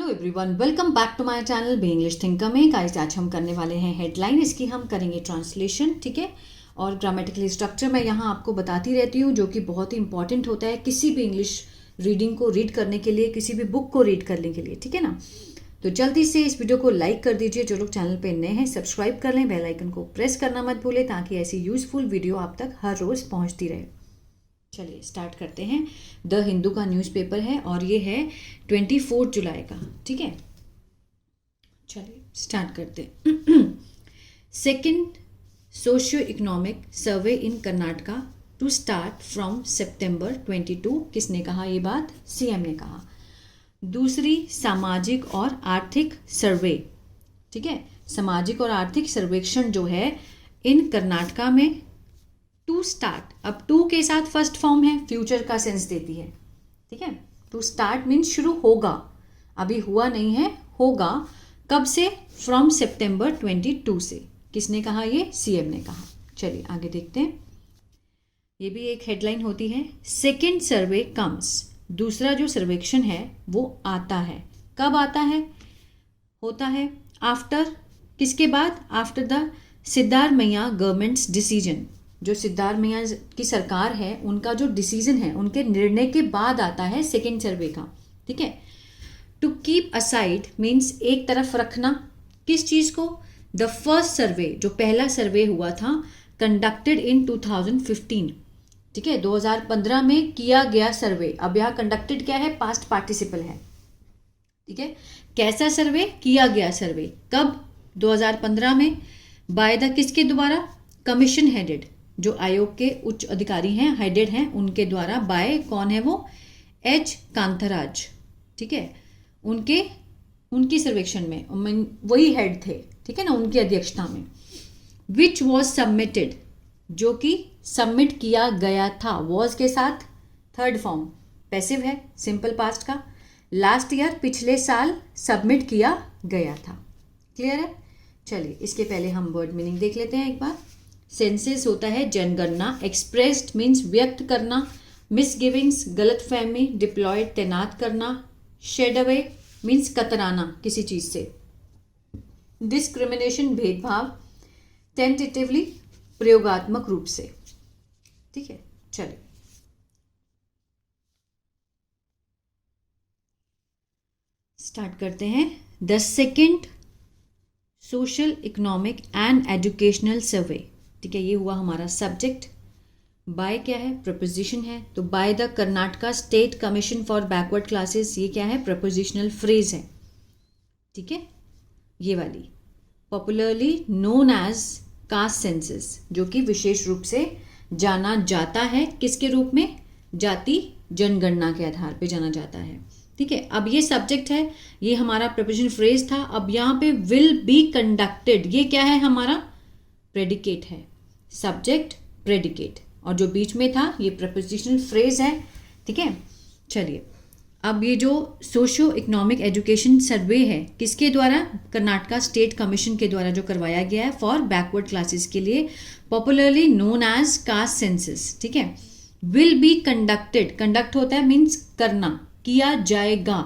Everyone, welcome back to my channel Be English Thinker में। Guys, आज हम करने वाले हैं हेडलाइन, इसकी हम करेंगे ट्रांसलेशन, ठीक है। और ग्रामेटिकली स्ट्रक्चर मैं यहाँ आपको बताती रहती हूँ, जो कि बहुत ही इंपॉर्टेंट होता है किसी भी इंग्लिश रीडिंग को रीड करने के लिए, किसी भी बुक को रीड करने के लिए, ठीक है ना। तो जल्दी से इस वीडियो को लाइक कर दीजिए। जो लोग चैनल पे नए हैं सब्सक्राइब कर लें, बेल आइकन को प्रेस करना मत भूलें, ताकि ऐसी यूजफुल वीडियो आप तक हर रोज़ पहुँचती रहे। चलिए स्टार्ट करते हैं। द हिंदू का न्यूज़पेपर है और ये है 24 जुलाई का, ठीक है। चलिए स्टार्ट करते हैं। Second socio economic survey in Karnataka to start from September 22। किसने कहा ये बात? सीएम ने कहा। दूसरी सामाजिक और आर्थिक सर्वे, ठीक है। सामाजिक और आर्थिक सर्वेक्षण जो है इन कर्नाटका में टू स्टार्ट, अब टू के साथ फर्स्ट फॉर्म है, फ्यूचर का सेंस देती है, ठीक है। टू स्टार्ट मीन्स शुरू होगा, अभी हुआ नहीं है, होगा। कब से? फ्रॉम सितंबर 22 से। किसने कहा ये? सीएम ने कहा। चलिए आगे देखते हैं। ये भी एक हेडलाइन होती है। सेकेंड सर्वे कम्स, दूसरा जो सर्वेक्षण है वो आता है। कब आता है? होता है आफ्टर, किसके बाद? After the Siddaramaiah governments decision. जो सिद्धारमैया की सरकार है उनका जो डिसीजन है, उनके निर्णय के बाद आता है सेकेंड सर्वे का, ठीक है। टू कीप असाइड मीन्स एक तरफ रखना, किस चीज़ को? द फर्स्ट सर्वे, जो पहला सर्वे हुआ था, कंडक्टेड इन 2015, ठीक है। 2015 में किया गया सर्वे। अब यहाँ कंडक्टेड क्या है? पास्ट पार्टिसिपल है, ठीक है। कैसा सर्वे? किया गया सर्वे। कब? 2015 में। बाय द किसके द्वारा? कमीशन हेडेड, जो आयोग के उच्च अधिकारी हैं, हेडेड हैं, उनके द्वारा। बाय कौन है वो? एच कांथराज, ठीक है। उनकी सर्वेक्षण में वही हेड थे, ठीक है ना, उनकी अध्यक्षता में। विच वॉज सबमिटेड, जो कि सबमिट किया गया था। वॉज के साथ थर्ड फॉर्म पैसिव है, सिंपल पास्ट का। लास्ट ईयर, पिछले साल सबमिट किया गया था। क्लियर है? चलिए इसके पहले हम वर्ड मीनिंग देख लेते हैं एक बार। सेंसेस होता है जनगणना। एक्सप्रेस्ड मीन्स व्यक्त करना। मिसगिविंग्स गलतफहमी। डिप्लॉयड तैनात करना। शेड अवे मीन्स कतराना किसी चीज से। डिस्क्रिमिनेशन भेदभाव। टेंटेटिवली प्रयोगात्मक रूप से, ठीक है। चलिए स्टार्ट करते हैं। The second social economic and educational survey, ठीक है, ये हुआ हमारा सब्जेक्ट। बाय क्या है? प्रपोजिशन है, तो by the Karnataka state commission for backward classes, ये क्या है? प्रपोजिशनल फ्रेज है, ठीक है, ये वाली। Popularly known as caste census, जो कि विशेष रूप से जाना जाता है, किसके रूप में? जाति जनगणना के आधार पे जाना जाता है, ठीक है। अब ये सब्जेक्ट है, ये हमारा प्रपोजिशन फ्रेज था। अब यहाँ पे विल बी कंडक्टेड, ये क्या है? हमारा प्रेडिकेट है, सब्जेक्ट प्रेडिकेट, और जो बीच में था ये प्रपोजिशनल फ्रेज है, ठीक है। चलिए अब ये जो सोशियो इकोनॉमिक एजुकेशन सर्वे है, किसके द्वारा? कर्नाटका स्टेट कमीशन के द्वारा जो करवाया गया है फॉर बैकवर्ड क्लासेस के लिए, popularly known as caste census, ठीक है। विल बी कंडक्टेड, कंडक्ट होता है मीन्स करना, किया जाएगा।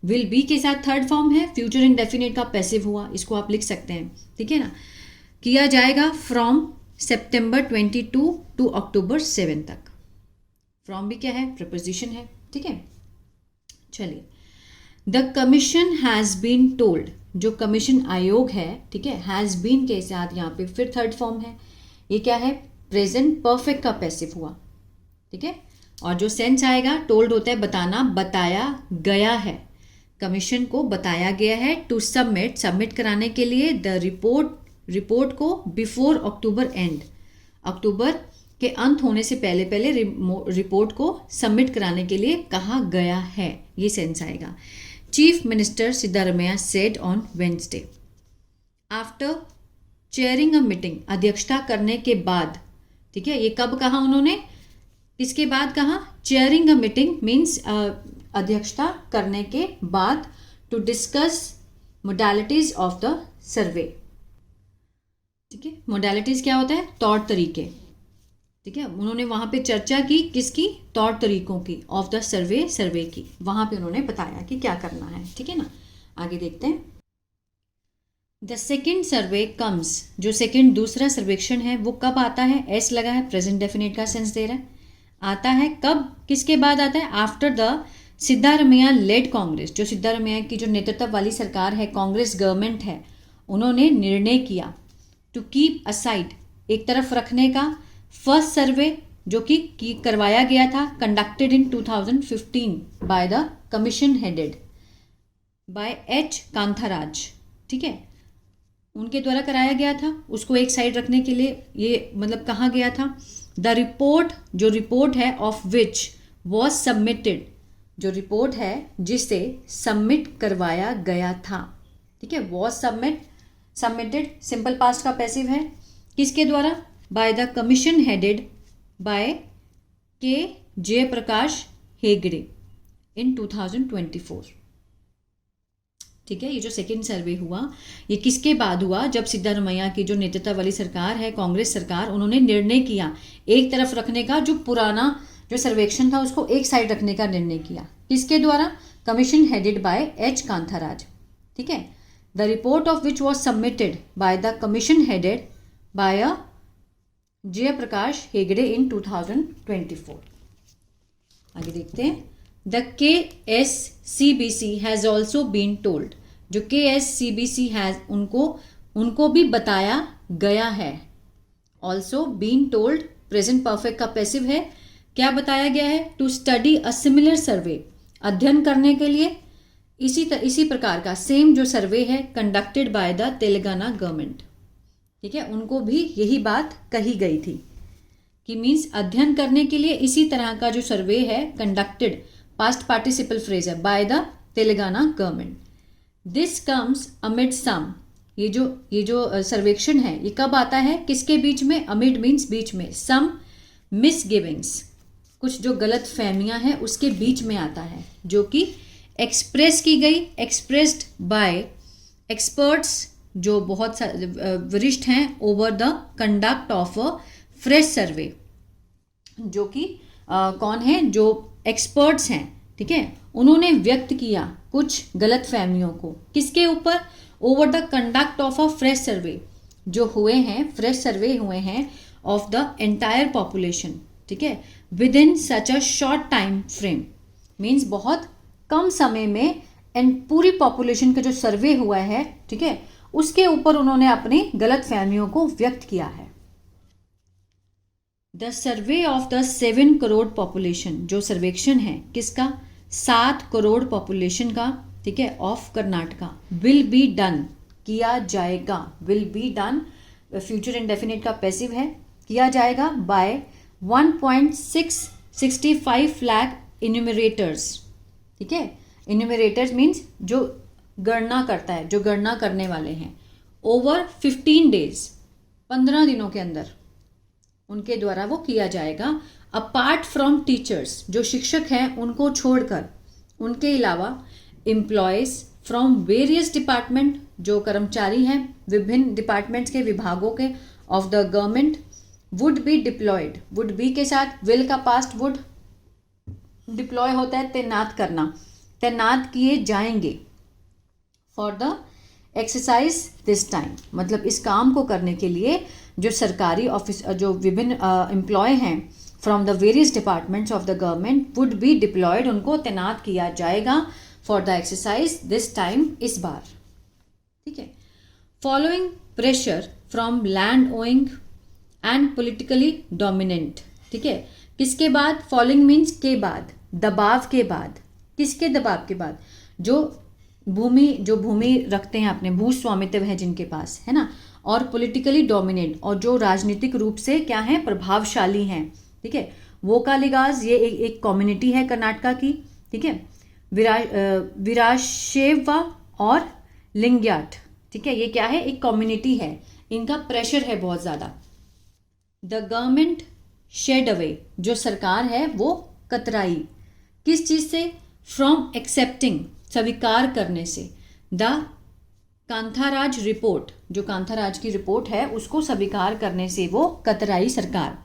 विल बी के साथ थर्ड फॉर्म है, फ्यूचर इंडेफिनिट का पैसिव हुआ, इसको आप लिख सकते हैं, ठीक है ना। किया जाएगा फ्रॉम सितंबर 22 टू अक्टूबर 7 तक। फ्रॉम भी क्या है? प्रपोजिशन है, ठीक है। चलिए the commission has been told, जो कमीशन आयोग है, ठीक है, हैज़ बीन के साथ यहाँ पे फिर थर्ड फॉर्म है, ये क्या है? प्रेजेंट परफेक्ट का पैसिव हुआ, ठीक है। और जो सेंस आएगा, टोल्ड होता है बताना, बताया गया है, कमीशन को बताया गया है। टू सबमिट, सबमिट कराने के लिए। द रिपोर्ट को बिफोर अक्टूबर एंड, अक्टूबर के अंत होने से पहले पहले रिपोर्ट को सबमिट कराने के लिए कहा गया है, ये सेंस आएगा। Chief minister Siddaramaiah said on Wednesday, after chairing a meeting, अध्यक्षता करने के बाद, ठीक है। ये कब कहा उन्होंने? इसके बाद कहा? चेयरिंग अ मीटिंग मीन्स अध्यक्षता करने के बाद। To discuss modalities of the survey, ठीक है। मोडालिटीज क्या होता है? तौर तरीके, ठीक है। उन्होंने वहां पे चर्चा की, किसकी? तौर तरीकों की, ऑफ द सर्वे, सर्वे की। वहां पे उन्होंने बताया कि क्या करना है, ठीक है ना। आगे देखते हैं। द सेकेंड सर्वे कम्स, जो सेकेंड दूसरा सर्वेक्षण है वो कब आता है? एस लगा है, प्रेजेंट डेफिनेट का सेंस दे रहा है। आता है कब, किसके बाद आता है? After the Siddaramaiah led Congress, जो सिद्धारमैया की जो नेतृत्व वाली सरकार है, कांग्रेस गवर्नमेंट है, उन्होंने निर्णय किया टू कीप असाइड, एक तरफ रखने का, फर्स्ट सर्वे जो कि करवाया गया था, conducted in 2015 by the commission headed by H Kantharaj, ठीक है, उनके द्वारा कराया गया था। उसको एक साइड रखने के लिए ये मतलब कहा गया था। द रिपोर्ट, जो रिपोर्ट है, ऑफ विच वॉज सबमिटेड, जो रिपोर्ट है जिसे सबमिट करवाया गया था, ठीक है, वॉज सबमिटेड, सिंपल पास्ट का पैसिव है, किसके द्वारा? Bye the commission headed bye के जयप्रकाश हेगड़े इन 2024, ठीक है। ये जो सेकेंड सर्वे हुआ ये किसके बाद हुआ? जब सिद्धारमैया की जो नेतृत्व वाली सरकार है, कांग्रेस सरकार, उन्होंने निर्णय किया एक तरफ रखने का, जो पुराना जो सर्वेक्षण था उसको एक साइड रखने का निर्णय किया, किसके द्वारा? Commission headed by H Kantharaj, ठीक है। The report of which was submitted by the commission headed by Jayaprakash Hegde in 2024। आगे देखते हैं। The KSCBC has also been told, जो KSCBC हैज़, उनको भी बताया गया है। Also been told present perfect का पैसिव है, क्या बताया गया है? To study a similar survey, अध्ययन करने के लिए इसी प्रकार का सेम जो सर्वे है conducted by the Telangana government, ठीक है, उनको भी यही बात कही गई थी कि मीन्स अध्ययन करने के लिए इसी तरह का जो सर्वे है कंडक्टेड, पास्ट पार्टिसिपल फ्रेज है, by the Telangana government. This comes amid some, ये जो सर्वेक्षण है ये कब आता है? किसके बीच में? अमिड मीन्स बीच में, सम मिसगिविंग्स, कुछ जो गलत फहमियाँ हैं उसके बीच में आता है, जो कि एक्सप्रेस की गई, एक्सप्रेस्ड बाय एक्सपर्ट्स, जो बहुत वरिष्ठ हैं, over the conduct of a fresh survey, जो कि कौन है? जो एक्सपर्ट्स हैं, ठीक है, उन्होंने व्यक्त किया कुछ गलत फहमियों को, किसके ऊपर? Over the conduct of a fresh survey, जो हुए हैं, फ्रेश सर्वे हुए हैं ऑफ द एंटायर पॉपुलेशन, ठीक है, with in such a short time frame, means बहुत कम समय में एंड पूरी पॉपुलेशन का जो सर्वे हुआ है, ठीक है, उसके ऊपर उन्होंने अपनी गलत फहमियों को व्यक्त किया है। The survey of the 7 crore population, जो सर्वेक्षण है किसका? 7 करोड़ पॉपुलेशन का, ठीक है, of Karnataka, will be done, किया जाएगा, will be done future indefinite का पैसिव है, किया जाएगा बाय 1.665 लाख इन्यूमरेटर्स, ठीक है, इन्यूमरेटर्स मीन्स जो गणना करता है, जो गणना करने वाले हैं, ओवर 15 डेज, 15 दिनों के अंदर उनके द्वारा वो किया जाएगा। अपार्ट फ्रॉम टीचर्स, जो शिक्षक हैं उनको छोड़कर, उनके अलावा एम्प्लॉयज़ फ्रॉम वेरियस डिपार्टमेंट, जो कर्मचारी हैं विभिन्न डिपार्टमेंट्स के, विभागों के, of the government, would be diploid, would be के साथ विल का पास्ट, वुड डिप्लॉय होता है तैनात करना, तैनात किए जाएंगे for the exercise this time, मतलब इस काम को करने के लिए जो सरकारी ऑफिस, जो विभिन्न एम्प्लॉय हैं from the various departments of the government, would be diploid, उनको तैनात किया जाएगा for the exercise this time, इस बार, ठीक है। Following pressure from land owing and politically dominant, ठीक है, किसके बाद? फॉलोइंग मीन्स के बाद, दबाव के बाद, किसके दबाव के बाद? जो भूमि रखते हैं अपने, भू स्वामित्व है जिनके पास, है ना, और पॉलिटिकली डोमिनेंट, और जो राजनीतिक रूप से क्या है? प्रभावशाली हैं, ठीक है। वोकालिगाज, ये एक कम्युनिटी है कर्नाटका की, ठीक है। विराशेवा और लिंग्याट, ठीक है, ये क्या है? एक कम्युनिटी है, इनका प्रेशर है बहुत ज़्यादा। द गवर्नमेंट शेड अवे, जो सरकार है वो कतराई, किस चीज़ से? फ्रॉम एक्सेप्टिंग, स्वीकार करने से, द कांथाराज रिपोर्ट, जो कांथाराज की रिपोर्ट है उसको स्वीकार करने से वो कतराई सरकार,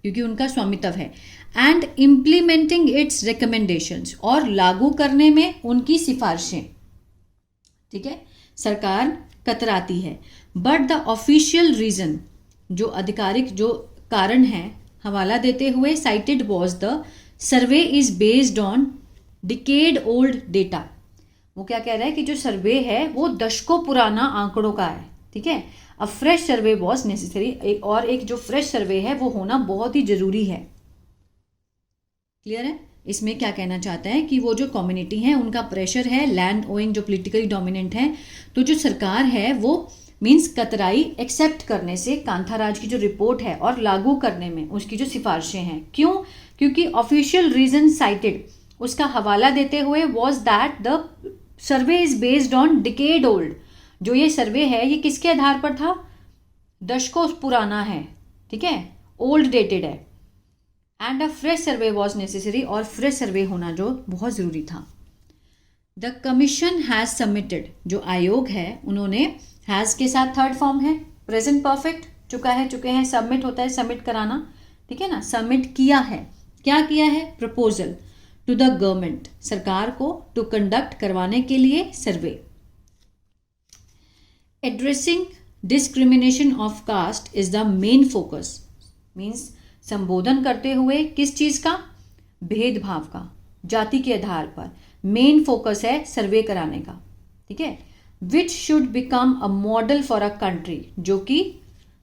क्योंकि उनका स्वामित्व है। एंड इम्प्लीमेंटिंग इट्स रिकमेंडेशंस, और लागू करने में उनकी सिफारिशें, ठीक है, सरकार कतराती है। बट द ऑफिशियल रीजन, जो आधिकारिक जो कारण है हवाला देते हुए, cited was the survey is based on decade old data. वो क्या कह रहा है कि जो सर्वे है वो दशकों पुराना आंकड़ों का है, ठीक है। अ फ्रेश सर्वे वॉज नेसेसरी, और एक जो फ्रेश सर्वे है वो होना बहुत ही जरूरी है। क्लियर है? इसमें क्या कहना चाहता है कि वो जो कम्युनिटी है उनका प्रेशर है, लैंड ओइंग जो पॉलिटिकली डोमिनेंट है, तो जो सरकार है वो मीन्स कतराई एक्सेप्ट करने से कांथाराज की जो रिपोर्ट है और लागू करने में उसकी जो सिफारिशें हैं। क्यों? क्योंकि ऑफिशियल रीजन साइटेड, उसका हवाला देते हुए, was that the survey is based on decade old. जो ये सर्वे है ये किसके आधार पर था? दशकों पुराना है, ठीक है, ओल्ड डेटेड है। And a fresh survey was necessary, और फ्रेश सर्वे होना जो बहुत ज़रूरी था। द कमीशन हैज़ सबमिटेड, जो आयोग है उन्होंने, हैज़ के साथ थर्ड फॉर्म है, प्रेजेंट परफेक्ट, चुके हैं, सबमिट होता है सबमिट कराना, ठीक है ना, सबमिट किया है। क्या किया है? प्रपोजल टू द गवर्नमेंट, सरकार को, टू कंडक्ट करवाने के लिए survey. Addressing discrimination of caste is the main focus, means संबोधन करते हुए किस चीज का? भेदभाव का, जाति के आधार पर मेन फोकस है सर्वे कराने का, ठीक है। Which should become a model for a country, जो कि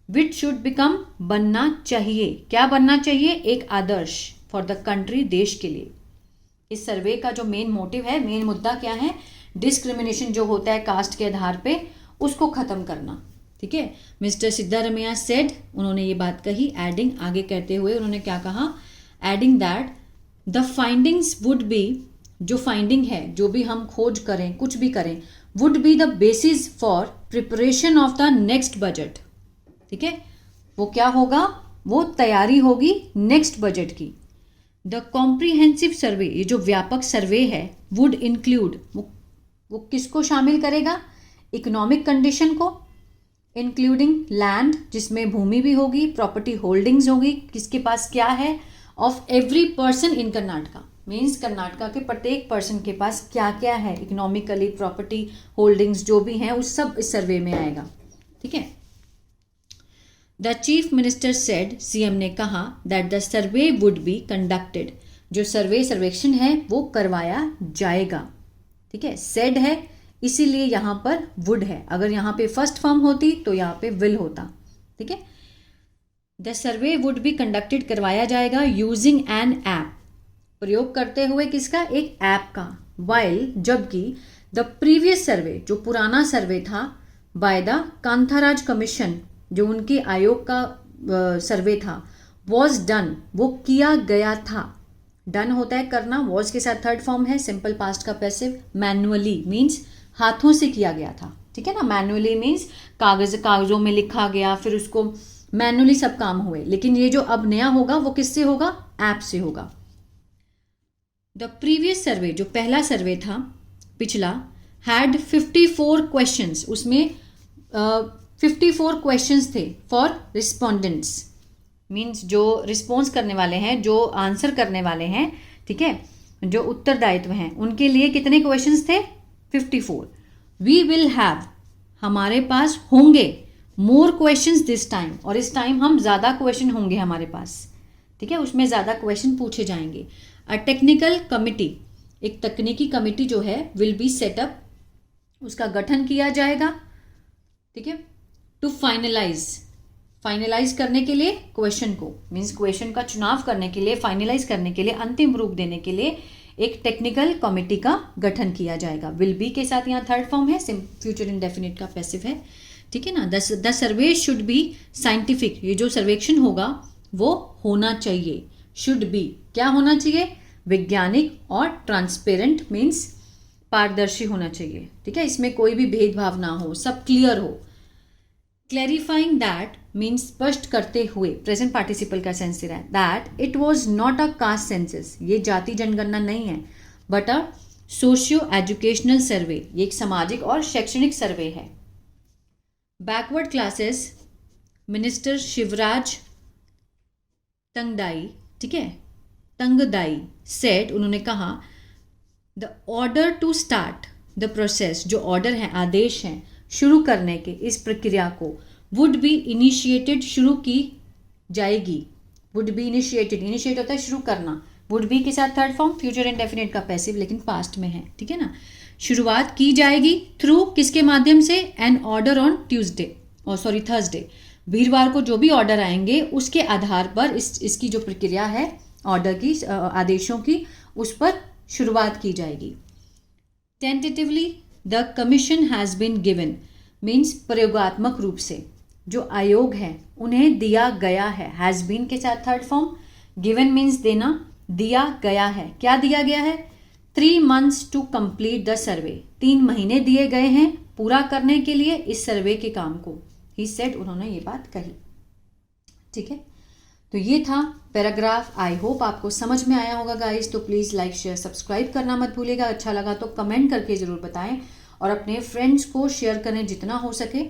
विच शुड बिकम बनना चाहिए, क्या बनना चाहिए? एक आदर्श फॉर द कंट्री, देश के लिए। इस सर्वे का जो मेन मोटिव है, मेन मुद्दा क्या है? डिस्क्रिमिनेशन जो होता है कास्ट के आधार पे, उसको खत्म करना, ठीक है। मिस्टर सिद्धारमैया सेड, उन्होंने ये बात कही, एडिंग, आगे कहते हुए उन्होंने क्या कहा? Adding that the findings would be, जो फाइंडिंग है, जो भी हम खोज करें, कुछ भी करें, would be the basis for preparation of the next budget, ठीक है। वो क्या होगा? वो तैयारी होगी नेक्स्ट बजट की। द कॉम्प्रीहेंसिव सर्वे, ये जो व्यापक सर्वे है, वुड इंक्लूड, वो किसको शामिल करेगा? इकोनॉमिक कंडीशन को, इंक्लूडिंग लैंड, जिसमें भूमि भी होगी, प्रॉपर्टी होल्डिंग्स होगी, किसके पास क्या है, of every person in Karnataka, means Karnataka के प्रत्येक पर्सन के पास क्या क्या है, इकोनॉमिकली, प्रॉपर्टी होल्डिंग्स जो भी हैं, उस सब इस सर्वे में आएगा, ठीक है। The chief minister said, CM ने कहा, that the survey would be conducted, जो सर्वेक्षण है वो करवाया जाएगा, ठीक है। सेड है इसीलिए यहाँ पर वुड है, अगर यहाँ पे फर्स्ट फॉर्म होती तो यहाँ पे विल होता, ठीक है। The survey would be conducted, करवाया जाएगा, यूजिंग एन ऐप, प्रयोग करते हुए किसका? एक ऐप का। वाइल, जबकि द प्रीवियस सर्वे, जो पुराना सर्वे था, बाय द कांथाराज कमीशन, जो उनकी आयोग का सर्वे था, वॉज डन, वो किया गया था। डन होता है करना, वॉज के साथ थर्ड फॉर्म है, सिंपल पास्ट का पैसिव, मैनुअली मीन्स हाथों से किया गया था, ठीक है ना। मैनुअली मीन्स कागजों में लिखा गया, फिर उसको मैनुअली सब काम हुए। लेकिन ये जो अब नया होगा वो किससे होगा? ऐप से होगा। द प्रीवियस सर्वे, जो पहला सर्वे था, पिछला, हैड 54 क्वेश्चंस, उसमें 54 क्वेश्चंस थे फॉर रिस्पोंडेंट्स, मीन्स जो रिस्पॉन्स करने वाले हैं, जो आंसर करने वाले हैं, ठीक है, जो उत्तरदायित्व हैं, उनके लिए कितने क्वेश्चंस थे? 54। वी विल हैव, हमारे पास होंगे, मोर क्वेश्चंस दिस टाइम, और इस टाइम हम ज़्यादा क्वेश्चन होंगे हमारे पास, ठीक है, उसमें ज़्यादा क्वेश्चन पूछे जाएंगे। अ टेक्निकल कमिटी, एक तकनीकी कमिटी जो है, विल बी सेटअप, उसका गठन किया जाएगा, ठीक है, टू फाइनलाइज करने के लिए क्वेश्चन को, मीन्स क्वेश्चन का चुनाव करने के लिए, फाइनलाइज करने के लिए, अंतिम रूप देने के लिए एक टेक्निकल कमिटी का गठन किया जाएगा। विल बी के साथ यहाँ थर्ड फॉर्म है, फ्यूचर इंडेफिनिट का पैसिव है, ठीक है ना। The survey should be scientific, ये जो सर्वेक्षण होगा वो होना चाहिए, शुड बी, क्या होना चाहिए? वैज्ञानिक, और ट्रांसपेरेंट मीन्स पारदर्शी होना चाहिए, ठीक है, इसमें कोई भी भेदभाव ना हो, सब क्लियर हो। क्लैरिफाइंग दैट मीन्स स्पष्ट करते हुए, प्रेजेंट पार्टिसिपल का सेंस है, that it was not a caste census, ये जाति जनगणना नहीं है, but a socio educational survey, ये एक सामाजिक और शैक्षणिक सर्वे है। Backward classes, minister Shivraj Tangadai, ठीक है, तंगदाई सेड, उन्होंने कहा, the order to start the process, जो ऑर्डर है, आदेश हैं शुरू करने के, इस प्रक्रिया को वुड बी इनिशिएटेड, शुरू की जाएगी। वुड बी इनिशिएटेड, इनिशिएट होता है शुरू करना, वुड बी के साथ थर्ड फॉर्म, फ्यूचर इंडेफिनिट का पैसिव लेकिन पास्ट में है, ठीक है ना। शुरुआत की जाएगी थ्रू, किसके माध्यम से, एन ऑर्डर ऑन ट्यूसडे और सॉरी थर्सडे, वीरवार को जो भी ऑर्डर आएंगे उसके आधार पर इसकी जो प्रक्रिया है ऑर्डर की, आदेशों की, उस पर शुरुआत की जाएगी। Tentatively the commission has been given means प्रयोगात्मक रूप से जो आयोग है उन्हें दिया गया है, हैज़ बीन के साथ थर्ड फॉर्म, गिवन मीन्स देना, दिया गया है, क्या दिया गया है, 3 months to complete the survey, 3 महीने दिए गए हैं पूरा करने के लिए इस सर्वे के काम को, ही सेड, उन्होंने ये बात कही, ठीक है। तो ये था पैराग्राफ। आई होप आपको समझ में आया होगा गाइस। तो प्लीज़ लाइक शेयर सब्सक्राइब करना मत भूलिएगा। अच्छा लगा तो कमेंट करके ज़रूर बताएं और अपने फ्रेंड्स को शेयर करें जितना हो सके,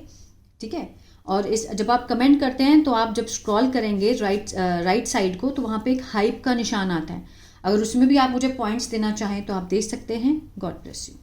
ठीक है। और इस जब आप कमेंट करते हैं तो आप जब स्क्रॉल करेंगे राइट साइड को तो वहाँ पे एक हाइप का निशान आता है, अगर उसमें भी आप मुझे पॉइंट्स देना चाहें तो आप दे सकते हैं। God bless you.